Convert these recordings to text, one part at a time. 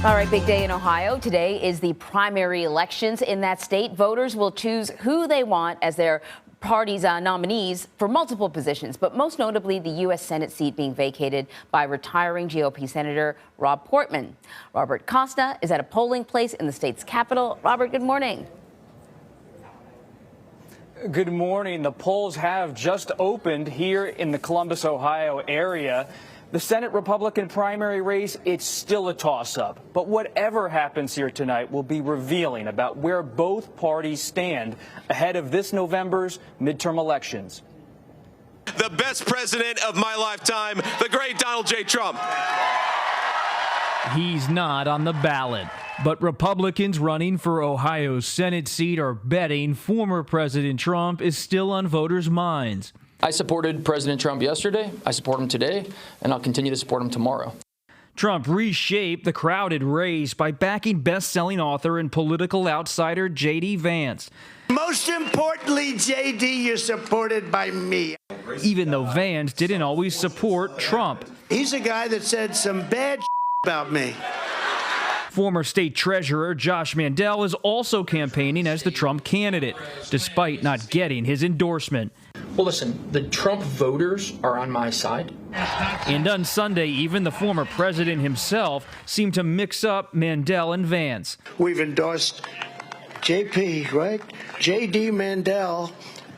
All right, big day in Ohio. Today is the primary elections in that state. Voters will choose who they want as their party's nominees for multiple positions, but most notably the U.S. Senate seat being vacated by retiring GOP Senator Rob Portman. Robert Costa is at a polling place in the state's capital. Robert, good morning. Good morning. The polls have just opened here in the Columbus, Ohio area. The Senate Republican primary race, it's still a toss-up. But whatever happens here tonight will be revealing about where both parties stand ahead of this November's midterm elections. The best president of my lifetime, the great Donald J. Trump. He's not on the ballot, but Republicans running for Ohio's Senate seat are betting former President Trump is still on voters' minds. I supported President Trump yesterday, I support him today, and I'll continue to support him tomorrow. Trump reshaped the crowded race by backing best-selling author and political outsider J.D. Vance. Most importantly, J.D., you're supported by me. Even though Vance didn't always support Trump. He's a guy that said some bad about me. Former state treasurer Josh Mandel is also campaigning as the Trump candidate, despite not getting his endorsement. Well, listen, the Trump voters are on my side. And on Sunday, even the former president himself seemed to mix up Mandel and Vance. We've endorsed JP, right? JD Mandel,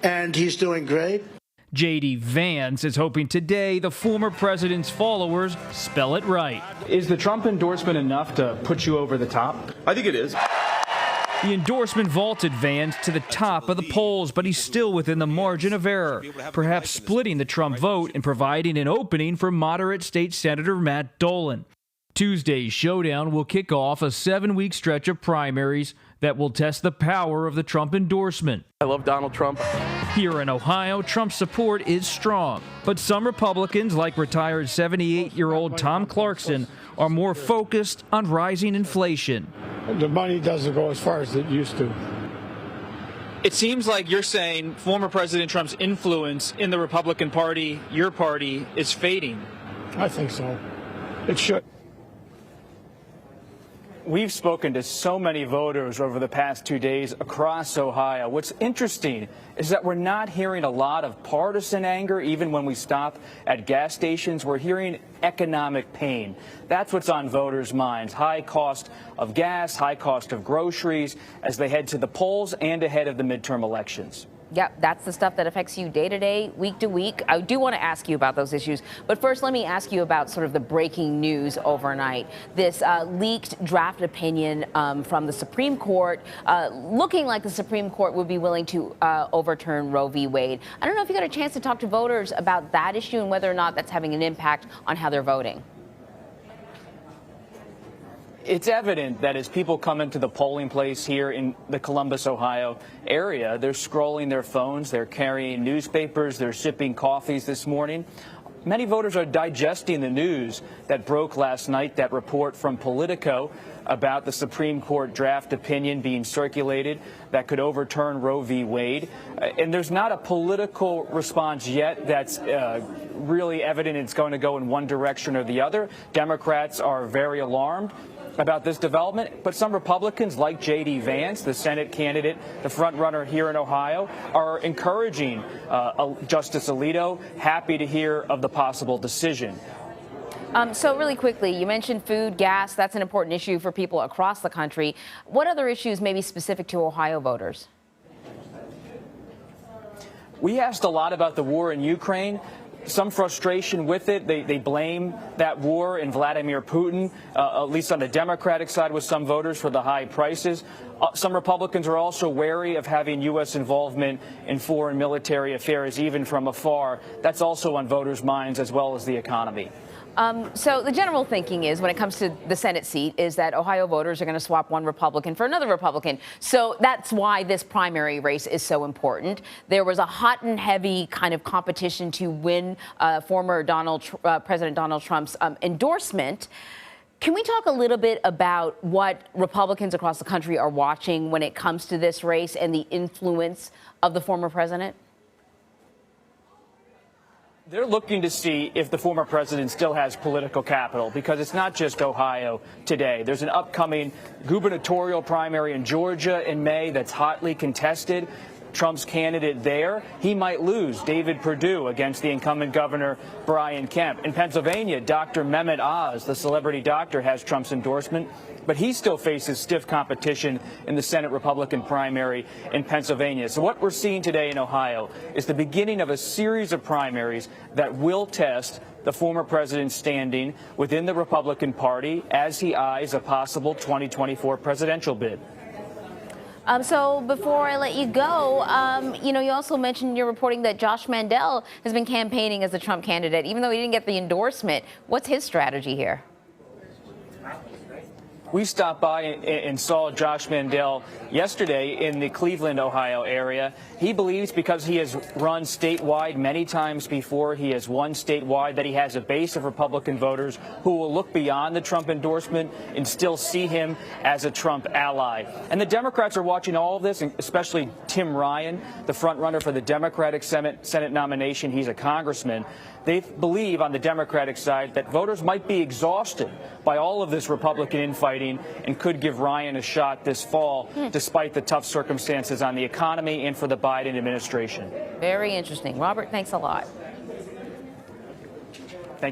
and he's doing great. J.D. Vance is hoping today the former president's followers spell it right. Is the Trump endorsement enough to put you over the top? I think it is. The endorsement vaulted Vance to the top of the polls, but he's still within the margin of error, perhaps splitting the Trump vote and providing an opening for moderate state Senator Matt Dolan. Tuesday's showdown will kick off a 7-week stretch of primaries that will test the power of the Trump endorsement. I love Donald Trump. Here in Ohio, Trump's support is strong, but some Republicans, like retired 78-year-old Tom Clarkson, are more focused on rising inflation. The money doesn't go as far as it used to. It seems like you're saying former President Trump's influence in the Republican Party, your party, is fading. I think so. It should. We've spoken to so many voters over the past 2 days across Ohio. What's interesting is that we're not hearing a lot of partisan anger, even when we stop at gas stations. We're hearing economic pain. That's what's on voters' minds. High cost of gas, high cost of groceries as they head to the polls and ahead of the midterm elections. Yep, that's the stuff that affects you day to day, week to week. I do want to ask you about those issues. But first, let me ask you about sort of the breaking news overnight. This leaked draft opinion from the Supreme Court, looking like the Supreme Court would be willing to overturn Roe v. Wade. I don't know if you got a chance to talk to voters about that issue and whether or not that's having an impact on how they're voting. It's evident that as people come into the polling place here in the Columbus, Ohio area, they're scrolling their phones, they're carrying newspapers, they're sipping coffees this morning. Many voters are digesting the news that broke last night, that report from Politico about the Supreme Court draft opinion being circulated that could overturn Roe v. Wade. And there's not a political response yet that's really evident it's going to go in one direction or the other. Democrats are very alarmed about this development, but some Republicans, like J.D. Vance, the Senate candidate, the front runner here in Ohio, are encouraging Justice Alito, happy to hear of the possible decision. So really quickly, you mentioned food, gas. That's an important issue for people across the country. What other issues may be specific to Ohio voters? We asked a lot about the war in Ukraine. Some frustration with it. They blame that war and Vladimir Putin, at least on the Democratic side with some voters, for the high prices. Some Republicans are also wary of having U.S. involvement in foreign military affairs, even from afar. That's also on voters' minds, as well as the economy. So the general thinking is, when it comes to the Senate seat, is that Ohio voters are going to swap one Republican for another Republican. So that's why this primary race is so important. There was a hot and heavy kind of competition to win former President Donald Trump's endorsement. Can we talk a little bit about what Republicans across the country are watching when it comes to this race and the influence of the former president? They're looking to see if the former president still has political capital, because it's not just Ohio today. There's an upcoming gubernatorial primary in Georgia in May that's hotly contested. Trump's candidate there, he might lose, David Perdue, against the incumbent governor Brian Kemp. In Pennsylvania, Dr. Mehmet Oz, the celebrity doctor, has Trump's endorsement, but he still faces stiff competition in the Senate Republican primary in Pennsylvania. So what we're seeing today in Ohio is the beginning of a series of primaries that will test the former president's standing within the Republican Party as he eyes a possible 2024 presidential bid. So before I let you go, you also mentioned in your reporting that Josh Mandel has been campaigning as the Trump candidate, even though he didn't get the endorsement. What's his strategy here? We stopped by and saw Josh Mandel yesterday in the Cleveland, Ohio area. He believes, because he has run statewide many times before, he has won statewide, that he has a base of Republican voters who will look beyond the Trump endorsement and still see him as a Trump ally. And the Democrats are watching all of this, especially Tim Ryan, the front runner for the Democratic Senate nomination. He's a congressman. They believe on the Democratic side that voters might be exhausted by all of this Republican infighting and could give Ryan a shot this fall, despite the tough circumstances on the economy and for the Biden administration. Very interesting. Robert, thanks a lot.